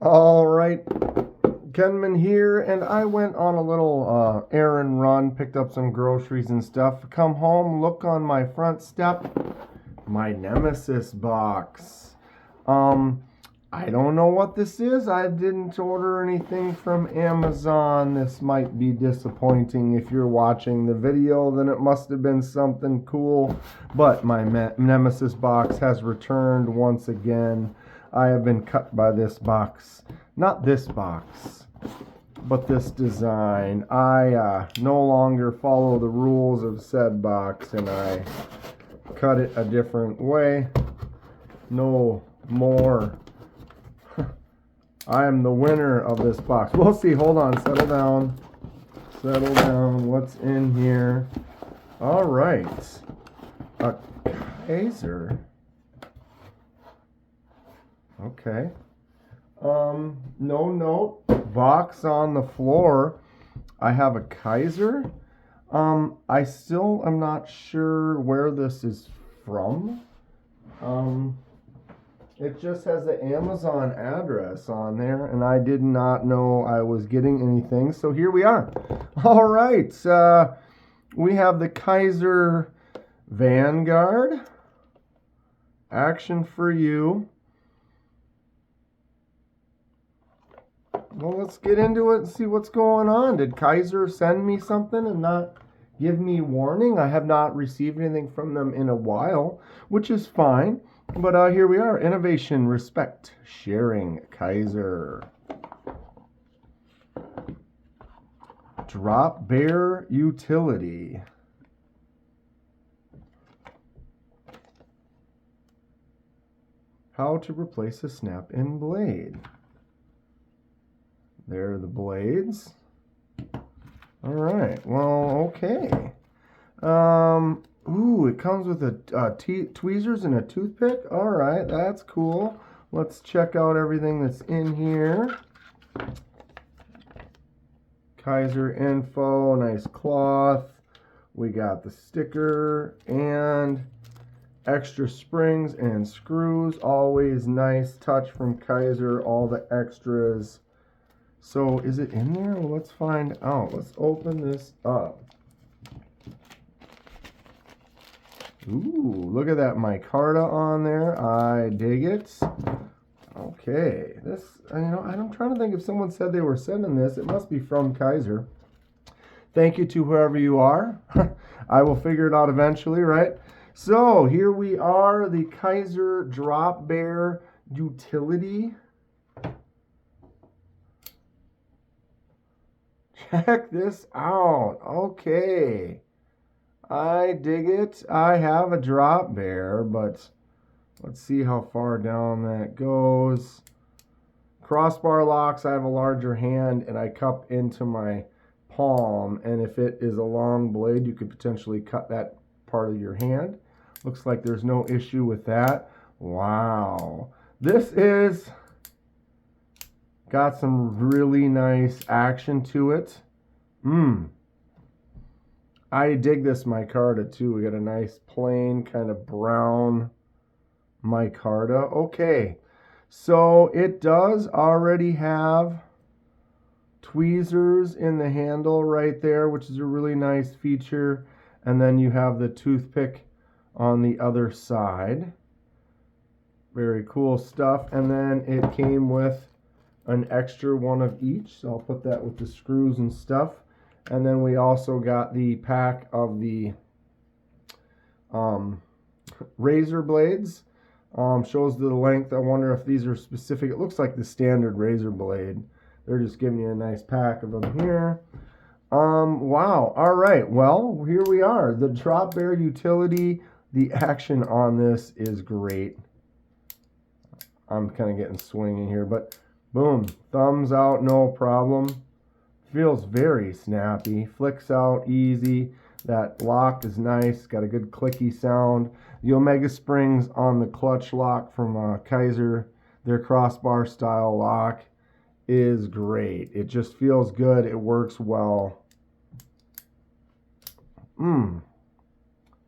All right, Kenman here, and I went on a little errand run, picked up some groceries and stuff. Come home, look on my front step, my Nemesis box. Um, I don't know what this is. I didn't order anything from Amazon. This might be disappointing. If you're watching the video, then it must have been something cool. But my Nemesis box has returned once again. I have been cut by this box. Not this box, but this design. I no longer follow the rules of said box, and I cut it a different way. No more. I am the winner of this box. We'll see. Hold on. Settle down. Settle down. What's in here? All right. A Kizer. Okay. No note. Box on the floor. I have a Kizer. I still am not sure where this is from. It just has the Amazon address on there, and I did not know I was getting anything. So here we are. All right. We have the Kizer Vanguard. Action for you. Well, let's get into it and see what's going on. Did Kizer send me something and not give me warning? I have not received anything from them in a while, which is fine. But here we are. Innovation, respect, sharing. Kizer. Drop bear utility. How to replace a snap-in blade. There are the blades. All right. Well, okay. Ooh, it comes with tweezers and a toothpick. All right, that's cool. Let's check out everything that's in here. Kizer info, nice cloth. We got the sticker and extra springs and screws. Always nice touch from Kizer. All the extras. So is it in there? Well, let's find out. Let's open this up. Ooh, look at that micarta on there. I dig it. Okay, this, I'm trying to think if someone said they were sending this. It must be from Kizer. Thank you to whoever you are. I will figure it out eventually, right? So here we are, the Kizer Drop Bear Utility. Check this out. Okay. I dig it. I have a drop bear, but let's see how far down that goes. Crossbar locks. I have a larger hand, and I cup into my palm. And if it is a long blade, you could potentially cut that part of your hand. Looks like there's no issue with that. Wow. This is got some really nice action to it. I dig this micarta too. We got a nice plain kind of brown micarta. Okay, so it does already have tweezers in the handle right there, which is a really nice feature. And then you have the toothpick on the other side. Very cool stuff. And then it came with an extra one of each. So I'll put that with the screws and stuff. And then we also got the pack of the razor blades. Shows the length. I wonder if these are specific. It looks like the standard razor blade. They're just giving you a nice pack of them here. Wow. All right. Well, here we are. The Drop Bear Utility. The action on this is great. I'm kind of getting swinging here, but boom. Thumbs out, no problem. Feels very snappy. Flicks out easy. That lock is nice. Got a good clicky sound. The Omega springs on the clutch lock from Kizer, their crossbar style lock, is great. It just feels good. It works well.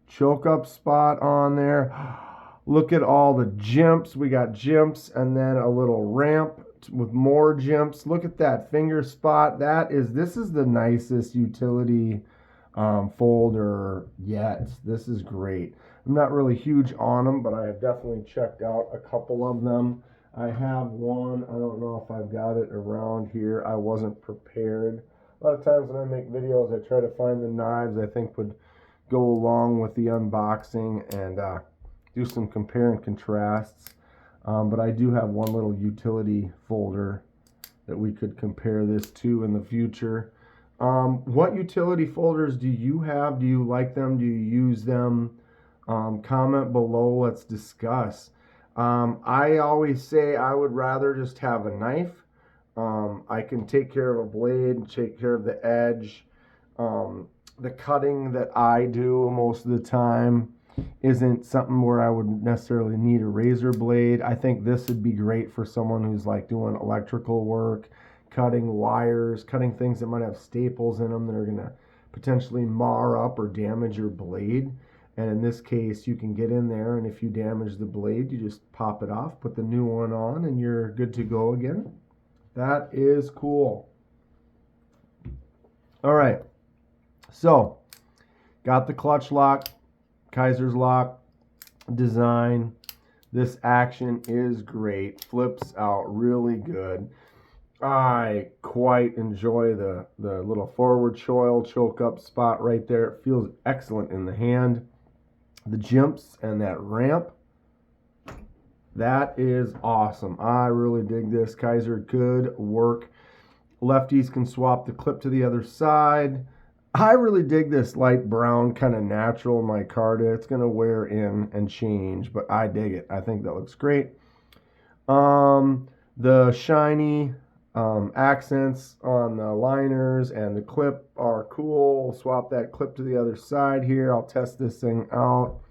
Choke up spot on there. Look at all the jimps. We got jimps and then a little ramp with more jimps. Look at that finger spot. This is the nicest utility folder yet. This is great. I'm not really huge on them, but I have definitely checked out a couple of them. I have one. I don't know if I've got it around here. I wasn't prepared. A lot of times when I make videos, I try to find the knives I think would go along with the unboxing and do some compare and contrasts. But I do have one little utility folder that we could compare this to in the future. What utility folders do you have? Do you like them? Do you use them? Comment below. Let's discuss. I always say I would rather just have a knife. I can take care of a blade, take care of the edge. The cutting that I do most of the time isn't something where I would necessarily need a razor blade. I think this would be great for someone who's like doing electrical work, cutting wires, cutting things that might have staples in them that are going to potentially mar up or damage your blade. And in this case, you can get in there, and if you damage the blade, you just pop it off, put the new one on, and you're good to go again. That is cool. All right. So, got the clutch lock, Kizer's lock design. This action is great. Flips out really good. I quite enjoy the little forward choke up spot right there. It feels excellent in the hand. The jumps and that ramp, that is awesome. I really dig this. Kizer, good work. Lefties can swap the clip to the other side. I really dig this light brown kind of natural micarta. It's going to wear in and change, but I dig it. I think that looks great. The shiny accents on the liners and the clip are cool. We'll swap that clip to the other side here. I'll test this thing out.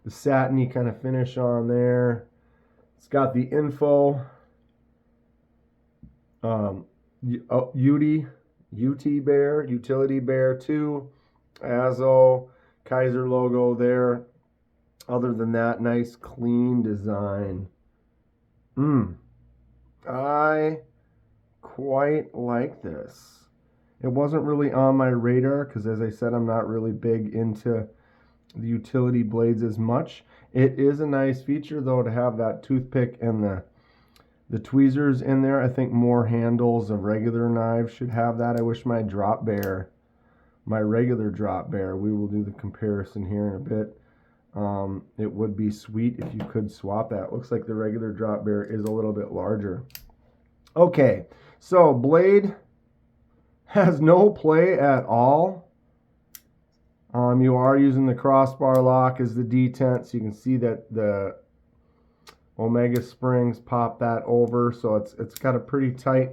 The satiny kind of finish on there. It's got the info. UT Bear, Utility Bear 2, Azo, Kizer logo there. Other than that, nice clean design. I quite like this. It wasn't really on my radar because, as I said, I'm not really big into the utility blades as much. It is a nice feature though to have that toothpick and the tweezers in there. I think more handles of regular knives should have that. I wish my regular drop bear, we will do the comparison here in a bit. It would be sweet if you could swap that. It looks like the regular drop bear is a little bit larger. Okay, so blade has no play at all. You are using the crossbar lock as the detent, so you can see that the Omega springs pop that over, so it's got a pretty tight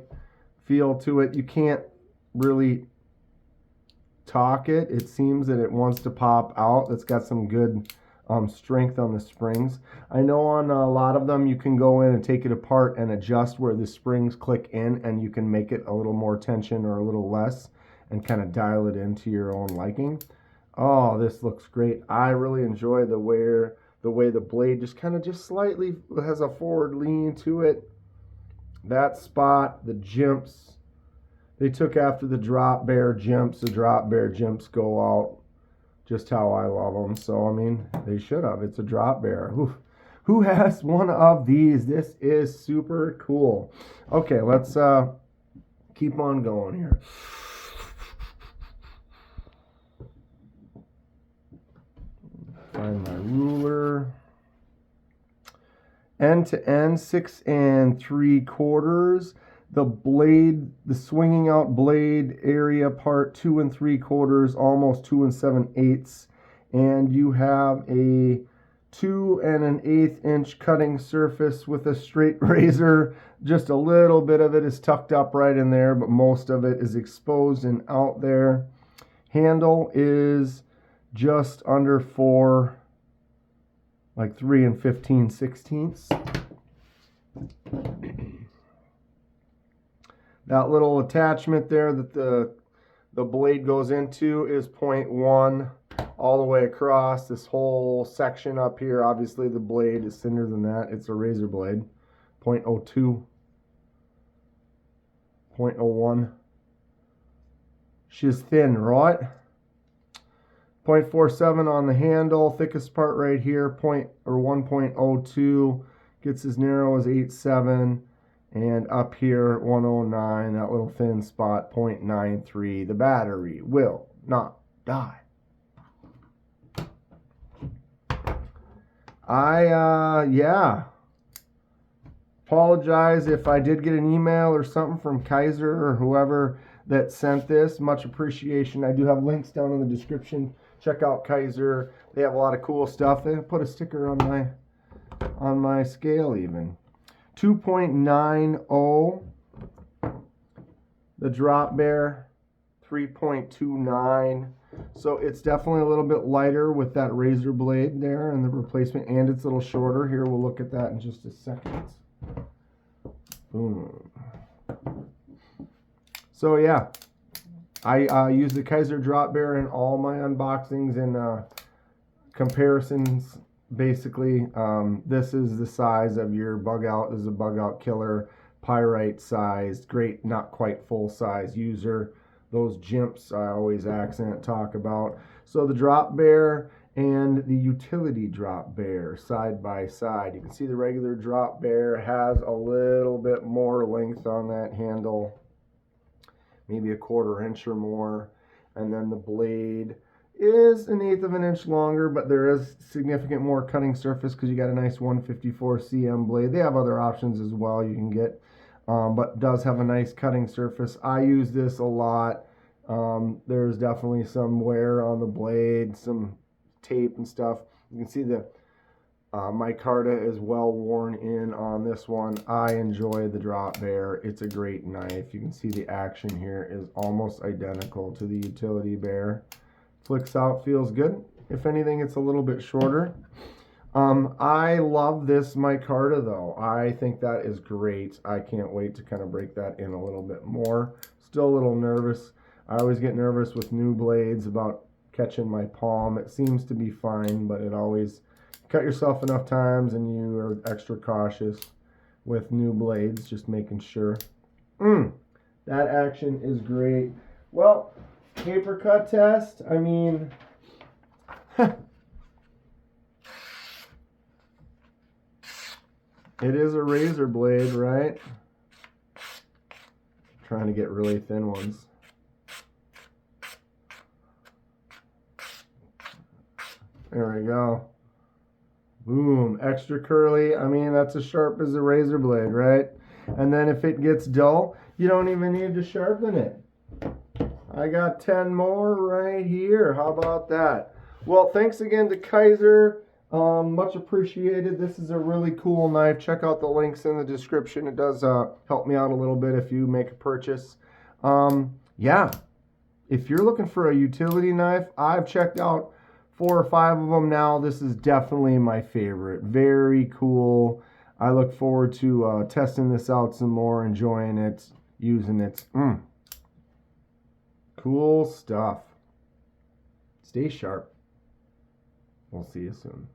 feel to it. You can't really torque it. It seems that it wants to pop out. It's got some good strength on the springs. I know on a lot of them you can go in and take it apart and adjust where the springs click in, and you can make it a little more tension or a little less and kind of dial it into your own liking. Oh, this looks great. I really enjoy the way the blade just slightly has a forward lean to it. That spot, the jimps, they took after the drop bear jimps. The drop bear jimps go out just how I love them. So, I mean, they should have. It's a drop bear. Who has one of these? This is super cool. Okay, let's keep on going here. Find my ruler. End to end, 6 3/4. The blade, the swinging out blade area part, 2 3/4, almost 2 7/8. And you have a 2 1/8 inch cutting surface with a straight razor. Just a little bit of it is tucked up right in there, but most of it is exposed and out there. Handle is just under 4, like 3 15/16. That little attachment there that the blade goes into is 0.1. all the way across this whole section up here. Obviously the blade is thinner than that. It's a razor blade. 0.02, 0.01. She's thin, right? 0.47 on the handle. Thickest part right here, 1.02. Gets as narrow as 8.7. And up here, 109, that little thin spot, 0.93. The battery will not die. Yeah. Apologize if I did get an email or something from Kizer or whoever that sent this. Much appreciation. I do have links down in the description. Check out Kizer. They have a lot of cool stuff. They put a sticker on my scale even. 2.90. The drop bear, 3.29. So it's definitely a little bit lighter with that razor blade there and the replacement, and it's a little shorter. Here, we'll look at that in just a second. Boom. So yeah, I use the Kizer drop bear in all my unboxings and comparisons. Basically, this is the size of your bug out. This is a bug out killer, pyrite sized, great, not quite full size user. Those jimps I always talk about. So the drop bear and the utility drop bear side by side. You can see the regular drop bear has a little bit more length on that handle, maybe a 1/4 inch or more, and then the blade is 1/8 of an inch longer, but there is significant more cutting surface because you got a nice 154 cm blade. They have other options as well you can get, but does have a nice cutting surface. I use this a lot. There's definitely some wear on the blade, some tape and stuff. You can see the micarta is well worn in on this one. I enjoy the drop bear. It's a great knife. You can see the action here is almost identical to the utility bear. Flicks out, feels good. If anything, it's a little bit shorter. I love this micarta though. I think that is great. I can't wait to kind of break that in a little bit more. Still a little nervous. I always get nervous with new blades about catching my palm. It seems to be fine, but it always, cut yourself enough times and you are extra cautious with new blades, just making sure. That action is great. Well, paper cut test, I mean, it is a razor blade, right? Trying to get really thin ones. There we go. Boom, extra curly. I mean, that's as sharp as a razor blade, right? And then if it gets dull, you don't even need to sharpen it. I got 10 more right here. How about that? Well, thanks again to Kizer. Much appreciated. This is a really cool knife. Check out the links in the description. It does help me out a little bit if you make a purchase. Yeah, if you're looking for a utility knife, I've checked out 4 or 5 of them now. This is definitely my favorite. Very cool. I look forward to testing this out some more, enjoying it, using it. Cool stuff. Stay sharp. We'll see you soon.